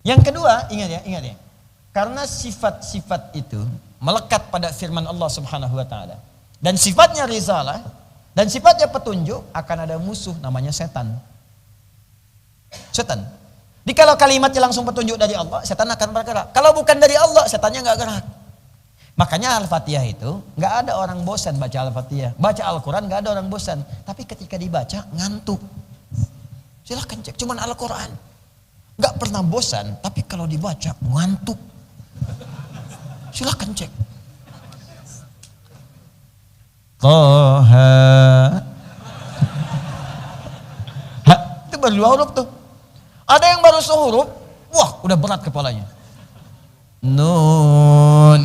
Yang kedua, ingat ya. Karena sifat-sifat itu melekat pada firman Allah Subhanahu wa taala. Dan sifatnya risalah dan sifatnya petunjuk, akan ada musuh namanya setan. Setan. Jadi kalau kalimatnya langsung petunjuk dari Allah, setan akan bergerak. Kalau bukan dari Allah, setannya nggak gerak. Makanya Al-Fatihah itu nggak ada orang bosan baca Al-Fatihah. Baca Al-Quran nggak ada orang bosan. Tapi ketika dibaca ngantuk. Silahkan cek, cuman Al-Quran. Nggak pernah bosan, tapi kalau dibaca ngantuk. Silahkan cek. Toha. Itu baru 2 huruf tuh. Ada yang baru sehuruf, wah udah berat kepalanya. Nun.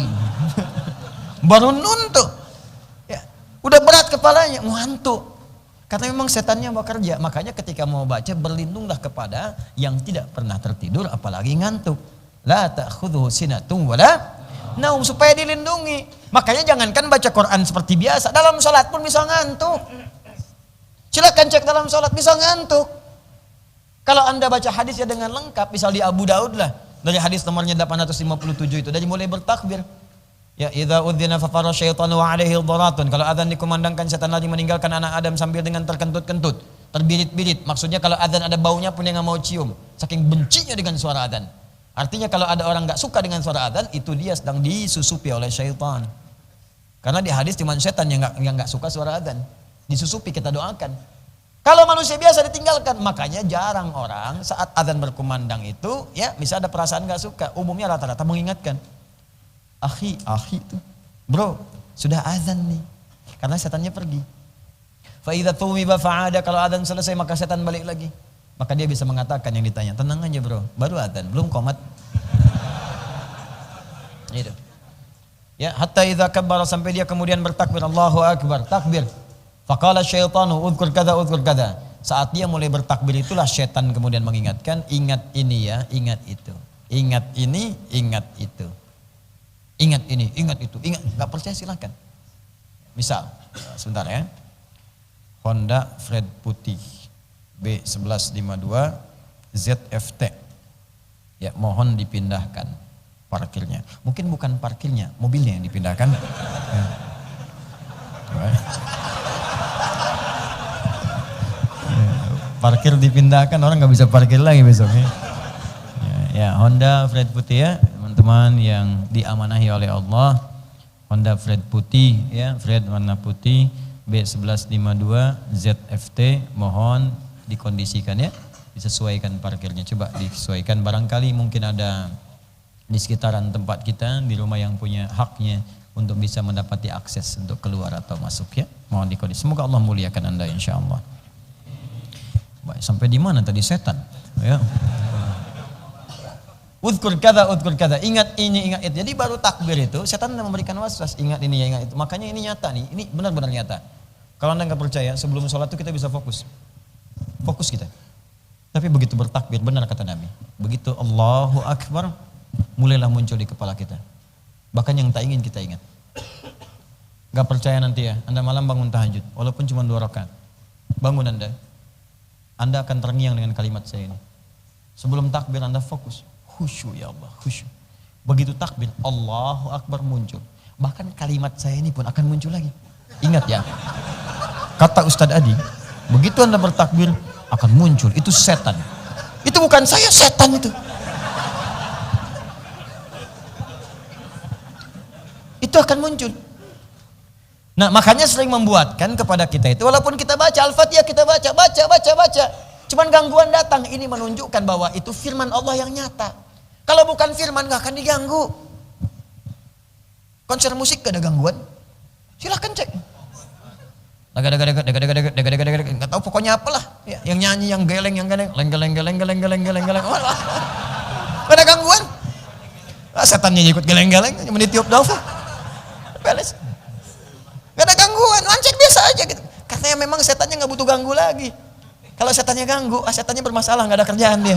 Baru nun tuh. Ya, udah berat kepalanya, ngantuk. Karena memang setannya bekerja. Makanya ketika mau baca, berlindunglah kepada yang tidak pernah tertidur, apalagi ngantuk. La ta'khudhuhu sinatun wala naum, supaya dilindungi. Makanya jangankan baca Quran seperti biasa, dalam sholat pun bisa ngantuk. Silakan cek dalam sholat, bisa ngantuk. Kalau Anda baca hadisnya dengan lengkap, misal di Abu Daud lah, dari hadis nomornya 857 itu, dari mulai bertakbir. Ya, idza udzina fa fara syaitanu wa alaihi dharatun. Kalau azan dikumandangkan, setan lari meninggalkan anak Adam sambil dengan terkentut-kentut, terbirit-birit. Maksudnya kalau azan ada baunya pun dia enggak mau cium, saking bencinya dengan suara azan. Artinya kalau ada orang enggak suka dengan suara azan, itu dia sedang disusupi oleh syaitan. Karena di hadis cuma setan yang enggak suka suara azan. Disusupi, kita doakan. Kalau manusia biasa ditinggalkan, makanya jarang orang saat azan berkumandang itu, ya bisa ada perasaan gak suka. Umumnya rata-rata mengingatkan, akhi itu, bro, sudah azan nih, karena setannya pergi. Fa idza tumiba fa'ada, kalau azan selesai maka setan balik lagi. Maka dia bisa mengatakan yang ditanya, tenang aja bro, baru azan, belum qomat. Itu. Ya, hatta idza kabbara, sampai dia kemudian bertakbir, Allahu akbar, takbir. Faqala syaitanu udhkur kada. Saat dia mulai bertakbir itulah syaitan kemudian mengingatkan, ingat ini ya, ingat itu. Ingat ini, ingat itu. Ingat ini, ingat itu. Ingat, enggak percaya silakan. Misal, sebentar ya. Honda Fred putih B1152 ZFT. Ya, mohon dipindahkan parkirnya. Mungkin bukan parkirnya, mobilnya yang dipindahkan. Ya. Parkir dipindahkan, orang nggak bisa parkir lagi besoknya. Ya, Honda Fred putih ya, teman-teman yang diamanahi oleh Allah. Honda Fred putih ya, Fred warna putih B1152 ZFT, mohon dikondisikan ya, disesuaikan parkirnya. Coba disesuaikan, barangkali mungkin ada di sekitaran tempat kita, di rumah yang punya haknya untuk bisa mendapati akses untuk keluar atau masuk ya. Mohon dikondisikan. Semoga Allah muliakan Anda insyaallah. Baik, sampai di mana tadi setan? Ya. Udhkur kada, ingat ini, ingat itu. Jadi baru takbir itu setan memberikan waswas, ingat ini ya, ingat itu. Makanya ini nyata nih, ini benar-benar nyata. Kalau Anda nggak percaya, sebelum sholat itu kita bisa fokus kita. Tapi begitu bertakbir, benar kata Nabi, begitu Allahu Akbar, mulailah muncul di kepala kita. Bahkan yang tak ingin kita ingat. Gak percaya nanti ya, Anda malam bangun tahajud, walaupun cuma 2 rakaat, bangun Anda akan terngiang dengan kalimat saya ini. Sebelum takbir Anda fokus, khusyuk ya Allah, khusyuk. Begitu takbir, Allahu Akbar muncul. Bahkan kalimat saya ini pun akan muncul lagi. Ingat ya, kata Ustadz Adi, begitu Anda bertakbir akan muncul, itu setan. Itu bukan saya, setan itu. Itu akan muncul. Nah, makanya sering membuatkan kepada kita itu, walaupun kita baca Al-Fatihah, kita baca. Cuman gangguan datang, ini menunjukkan bahwa itu firman Allah yang nyata. Kalau bukan firman gak akan diganggu. Konser musik gak ada gangguan. Silahkan cek. Gak tahu pokoknya apalah. Yang nyanyi, yang geleng. Gak ada gangguan. Setannya ikut geleng-geleng, menitiup dofa. Beres. Gak ada gangguan, lancek biasa aja gitu. Katanya memang setannya gak butuh ganggu lagi. Kalau setannya ganggu, setannya bermasalah, gak ada kerjaan dia.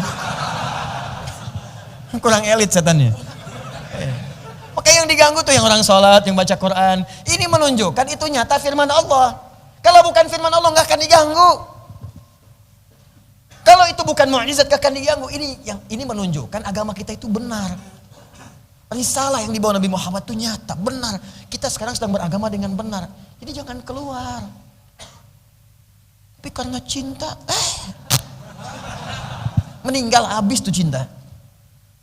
Kurang elit setannya. Oke, yang diganggu tuh yang orang sholat, yang baca Quran. Ini menunjukkan itu nyata firman Allah. Kalau bukan firman Allah gak akan diganggu. Kalau Kalau itu bukan mukjizat akan diganggu. Ini menunjukkan agama kita itu benar. Risalah yang dibawa Nabi Muhammad itu nyata, benar. Kita sekarang sedang beragama dengan benar. Jadi jangan keluar. Tapi karena cinta, meninggal habis tuh cinta.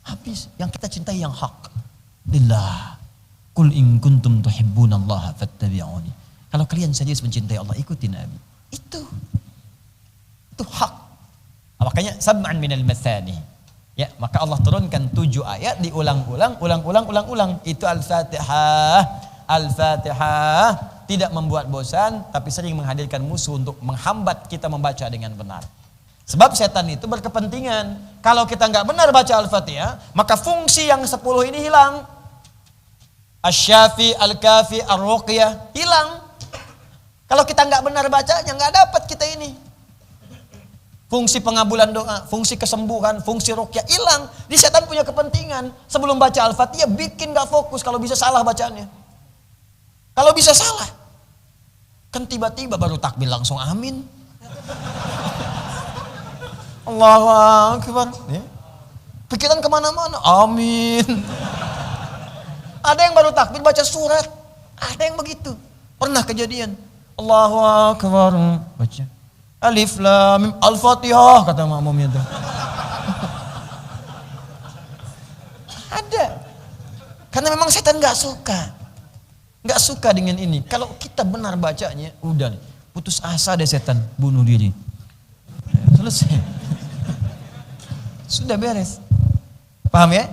Habis. Yang kita cintai yang hak. Lillah. Qul in kuntum tuhibbunallaha fattabi'uni. Kalau kalian serius mencintai Allah, ikuti Nabi. Itu hak. Makanya sab'an minal mathani. Ya, maka Allah turunkan 7 ayat ulang-ulang. Itu Al-Fatihah. Al-Fatihah tidak membuat bosan, tapi sering menghadirkan musuh untuk menghambat kita membaca dengan benar. Sebab setan itu berkepentingan. Kalau kita nggak benar baca Al-Fatihah, maka fungsi yang 10 ini hilang. Asy-Syafi, Al-Kafi, Ar-Ruqyah hilang. Kalau kita nggak benar bacanya, nggak dapat kita ini. Fungsi pengabulan doa, fungsi kesembuhan, fungsi ruqyah hilang. Di setan punya kepentingan. Sebelum baca Al-Fatihah bikin gak fokus, kalau bisa salah bacaannya. Kalau bisa salah. Kan tiba-tiba baru takbir langsung amin. Allahu Akbar. Ya. Pikiran kemana-mana, amin. Ada yang baru takbir baca surat. Ada yang begitu. Pernah kejadian. Allahu Akbar. Baca. Alif lam mim Al-Fatihah kata makmumnya tuh. Ada. Karena memang setan nggak suka dengan ini. Kalau kita benar bacanya, udah nih, putus asa deh setan, bunuh diri. Selesai. Sudah beres. Paham ya?